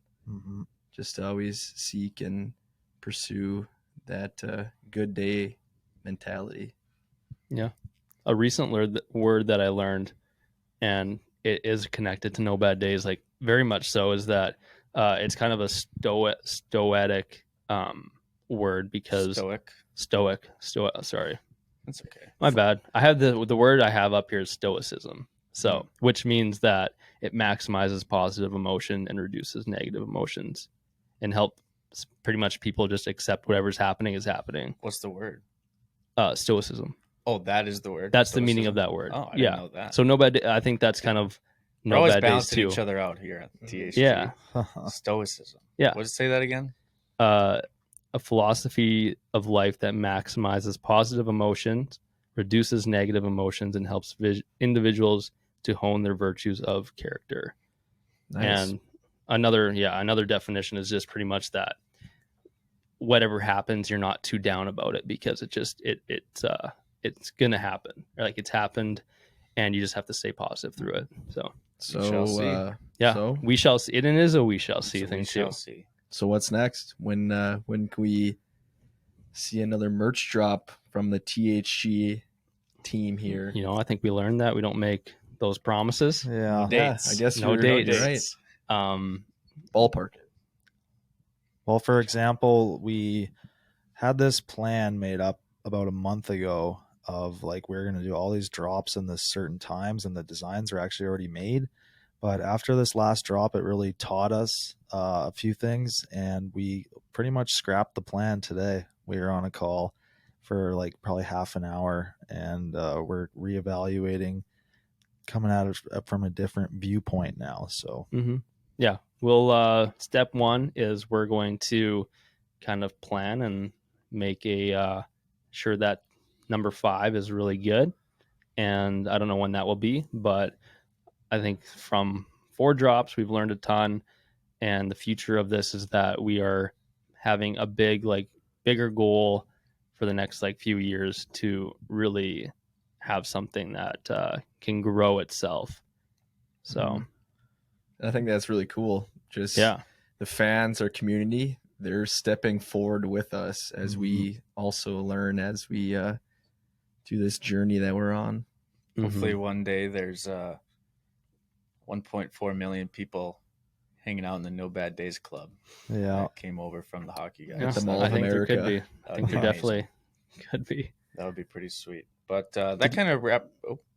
E: just to always seek and pursue that good day mentality.
B: Yeah. A recent word that I learned, and it is connected to No Bad Days, like very much so, is that it's kind of a stoic word, because stoic. Sorry.
D: That's okay.
B: My bad. I have the word I have up here is stoicism. So, which means that it maximizes positive emotion and reduces negative emotions, and helps pretty much people just accept whatever's happening is happening.
D: What's the word?
B: Stoicism.
D: Oh, that is the word.
B: That's the meaning of that word.
D: Oh, I
B: yeah.
D: didn't know that.
B: So no bad. I think that's kind of
D: We're
B: no
D: always
B: bad days
D: balancing
B: too.
D: each other out here at THG.
B: Yeah.
D: Stoicism.
B: Yeah.
D: What does it say that again?
B: A philosophy of life that maximizes positive emotions, reduces negative emotions, and helps individuals to hone their virtues of character.
E: Nice.
B: And another definition is just pretty much that whatever happens, you're not too down about it, because it's gonna happen. Like, it's happened, and you just have to stay positive through it. So
D: shall see.
E: So
B: we shall see. It is a we shall see
D: So
B: thing
D: we
B: too.
D: shall see.
E: so what's next? When can we see another merch drop from the THG team here?
B: You know, I think we learned that we don't make those promises.
C: Yeah.
D: Dates.
E: I guess
B: No
E: you're
B: dates.
E: you're right. Ballpark.
C: Well, for example, we had this plan made up about a month ago of like we're going to do all these drops in this certain times, and the designs are actually already made. But after this last drop, it really taught us a few things, and we pretty much scrapped the plan today. We were on a call for like probably half an hour, and we're reevaluating, coming at it from a different viewpoint now. So
B: Yeah, we'll step one is we're going to kind of plan and make a sure that number 5 is really good. And I don't know when that will be, but I think from 4 drops we've learned a ton. And the future of this is that we are having a bigger goal for the next few years to really have something that can grow itself. So
E: I think that's really cool. Just
B: yeah,
E: the fans, our community, they're stepping forward with us as we also learn, as we do this journey that we're on.
D: Hopefully one day there's 1.4 million people hanging out in the No Bad Days Club.
C: yeah,
D: That came over from the hockey guys.
B: Yeah,
E: the Mall
B: I
E: of
B: think there
E: America.
B: could be. I think there definitely could be.
D: That would be pretty sweet. But that kind of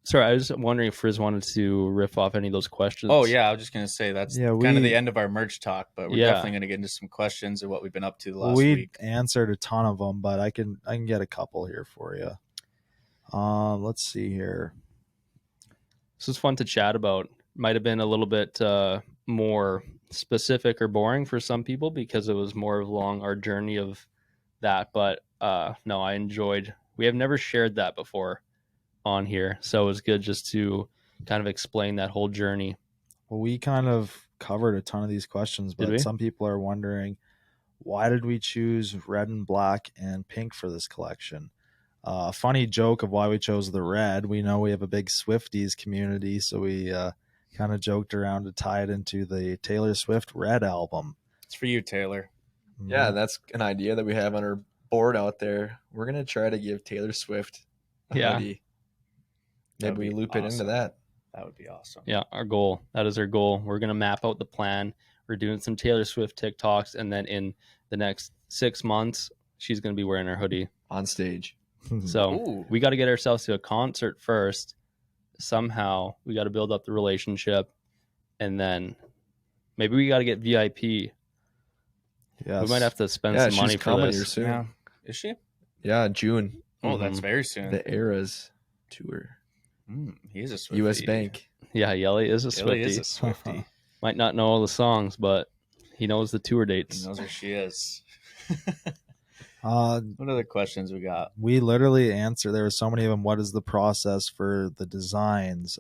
B: Sorry, I was wondering if Frizz wanted to riff off any of those questions.
D: Oh yeah, I was just gonna say that's
C: Yeah,
D: kind of
C: we-
D: the end of our merch talk, but we're
B: Yeah.
D: definitely gonna get into some questions of what we've been up to the
C: well,
D: last
C: we
D: week.
C: answered a ton of them, but I can get a couple here for you. Let's see here.
B: This was fun to chat about. Might have been a little bit more specific or boring for some people because it was more along our journey of that. But no, I enjoyed. We have never shared that before on here, so it was good just to kind of explain that whole journey.
C: Well, we kind of covered a ton of these questions,
B: Did we?
C: but some people are wondering, why did we choose red and black and pink for this collection? Funny joke of why we chose the red. We know we have a big Swifties community, so we kind of joked around to tie it into the Taylor Swift Red album.
D: It's for you, Taylor.
E: Yeah, that's an idea that we have on our board out there. We're gonna try to give Taylor Swift a
B: Yeah.
E: hoodie.
D: That'd
E: Maybe we
D: be
E: loop it into
D: awesome.
E: that.
D: That would be awesome.
B: Yeah, our goal. That is our goal. We're going to map out the plan. We're doing some Taylor Swift TikToks, and then in the next 6 months, she's going to be wearing our hoodie.
E: On stage.
B: So
D: Ooh.
B: we got to get ourselves to a concert first. Somehow we got to build up the relationship, and then maybe we got to get VIP.
C: Yes.
B: We might have to spend
E: Yeah,
B: some money
E: she's
B: for
E: coming
B: this.
E: here soon.
D: Yeah. Is she?
E: Yeah, June.
D: Oh, that's
B: Mhm.
D: very soon.
E: The Eras tour.
D: He is a Swiftie.
E: US Bank.
B: Yeah, Yelly is a
D: Billy
B: Swiftie.
D: is a Swiftie.
B: Might not know all the songs, but he knows the tour
D: He
B: dates.
D: knows where she is.
C: Uh,
D: What other questions we got?
C: we literally answer. There were so many of them. What is the process for the designs?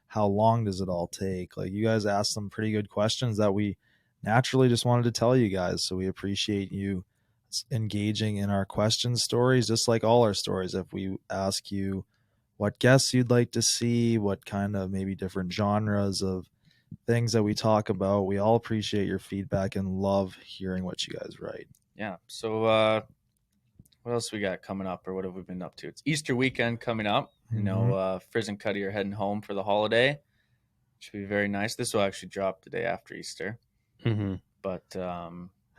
C: How long does it all take? Like, you guys asked some pretty good questions that we naturally just wanted to tell you guys. So we appreciate you engaging in our question stories, just like all our stories. If we ask you what guests you'd like to see, what kind of maybe different genres of things that we talk about, we all appreciate your feedback and love hearing what you guys write.
D: Yeah. So what else we got coming up, or what have we been up to? It's Easter weekend coming up. You know, Frizz and Cuddy are heading home for the holiday. Should be very nice. This will actually drop the day after Easter.
B: Mm-hmm.
D: But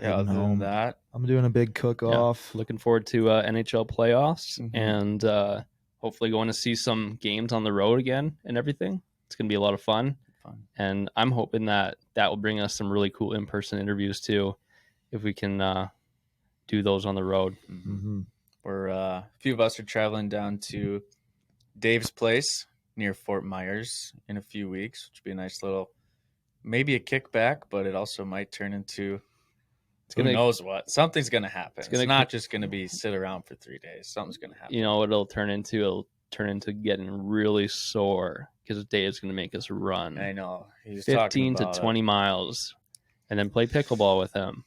D: Yeah,
C: Heading
D: other than
C: home.
D: that,
C: I'm doing a big cook-off.
B: Looking forward to NHL playoffs
D: Mhm.
B: and hopefully going to see some games on the road again and everything. It's going to be a lot of fun. And I'm hoping that will bring us some really cool in-person interviews too, if we can do those on the road.
C: Mhm.
D: we're a few of us are traveling down to Dave's place near Fort Myers in a few weeks, which would be a nice little, maybe a kickback, but it also might turn into who knows what. Something's going to happen. It's not just going to be sit around for 3 days. Something's going to happen.
B: You know what it'll turn into? It'll turn into getting really sore because Dave's going to make us run.
D: I know. He's
B: 15 to
D: talking about
B: 20 miles and then play pickleball with him.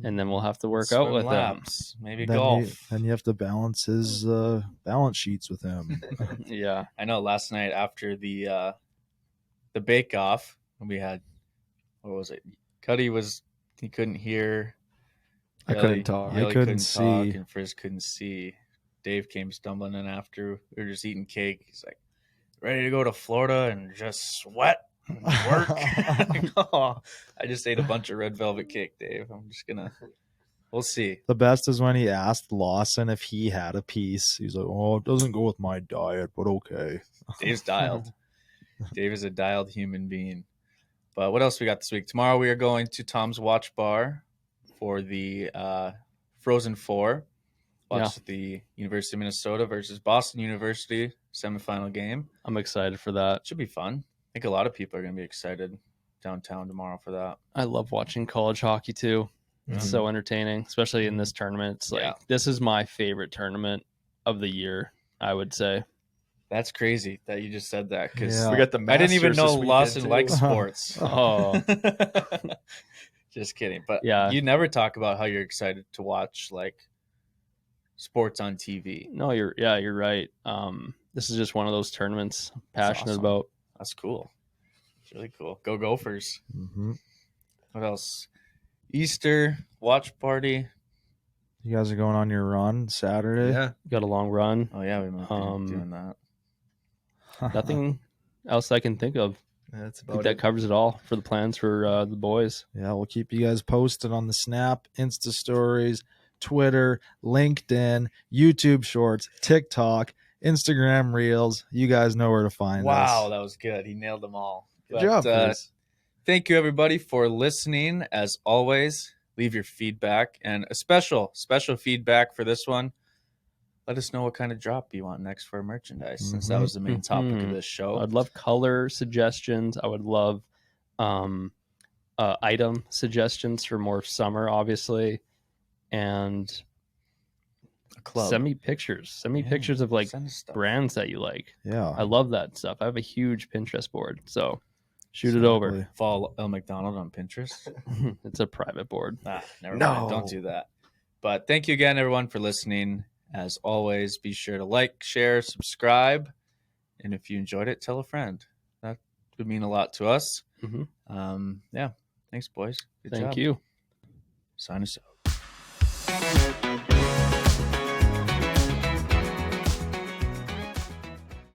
B: And then we'll have to work out
D: swim
B: with
D: laps, maybe
C: Then
D: golf.
C: Then you have to balance his balance sheets with him.
B: him. Yeah.
D: I know last night after the bake off, we had, what was it? Cuddy he couldn't hear.
E: I couldn't talk.
C: I couldn't see.
D: And Frizz couldn't see. Dave came stumbling in after we were just eating cake. He's like, ready to go to Florida and just sweat and work. I just ate a bunch of red velvet cake, Dave. We'll see.
C: The best is when he asked Lawson if he had a piece. He's like, "Oh, it doesn't go with my diet, but okay."
D: Dave's dialed. Dave is a dialed human being. But what else we got this week? Tomorrow we are going to Tom's Watch Bar for the Frozen Four. Watch the University of Minnesota versus Boston University semifinal game.
B: I'm excited for that.
D: Should be fun. I think a lot of people are going to be excited downtown tomorrow for that.
B: I love watching college hockey too. It's so entertaining, especially in this tournament. It's like, this is my favorite tournament of the year, I would say.
D: That's crazy that you just said that because
E: We got the
D: I didn't even
E: Masters
D: know
E: this weekend,
D: Lawson
E: too.
D: likes sports.
B: Oh,
D: Just kidding. But
B: Yeah.
D: you never talk about how you're excited to watch like sports on TV.
B: no, you're right. This is just one of those tournaments I'm passionate
D: awesome.
B: about.
D: That's cool. It's really cool. Go Gophers.
C: Mm-hmm.
D: What else? Easter watch party.
C: You guys are going on your run Saturday.
E: Yeah.
B: Got a long run.
D: Oh yeah, we might be doing that.
B: Nothing else I can think of.
E: That's
B: I think
E: about
B: that
E: it.
B: covers it all for the plans for the boys.
C: Yeah, we'll keep you guys posted on the Snap, Insta Stories, Twitter, LinkedIn, YouTube Shorts, TikTok, Instagram Reels. You guys know where to find us.
D: Wow, that was good. He nailed them all.
C: Good job, Chris.
D: Thank you, everybody, for listening. As always, leave your feedback and a special feedback for this one. Let us know what kind of drop you want next for merchandise, since that was the main topic of this show.
B: I'd love color suggestions. I would love item suggestions for more summer, obviously, and
D: A club.
B: send me pictures. Send me pictures of like
D: Send us stuff.
B: brands that you like.
C: Yeah.
B: I love that stuff. I have a huge Pinterest board, so shoot it over.
C: Exactly.
D: Follow El McDonald on Pinterest.
B: It's a private board.
D: Never
E: No.
D: mind. Don't do that. But thank you again, everyone, for listening. As always, be sure to like, share, subscribe. And if you enjoyed it, tell a friend. That would mean a lot to us.
B: Mhm.
D: Yeah. Thanks, boys. Good
B: Thank
D: job.
B: you.
D: Sign us out.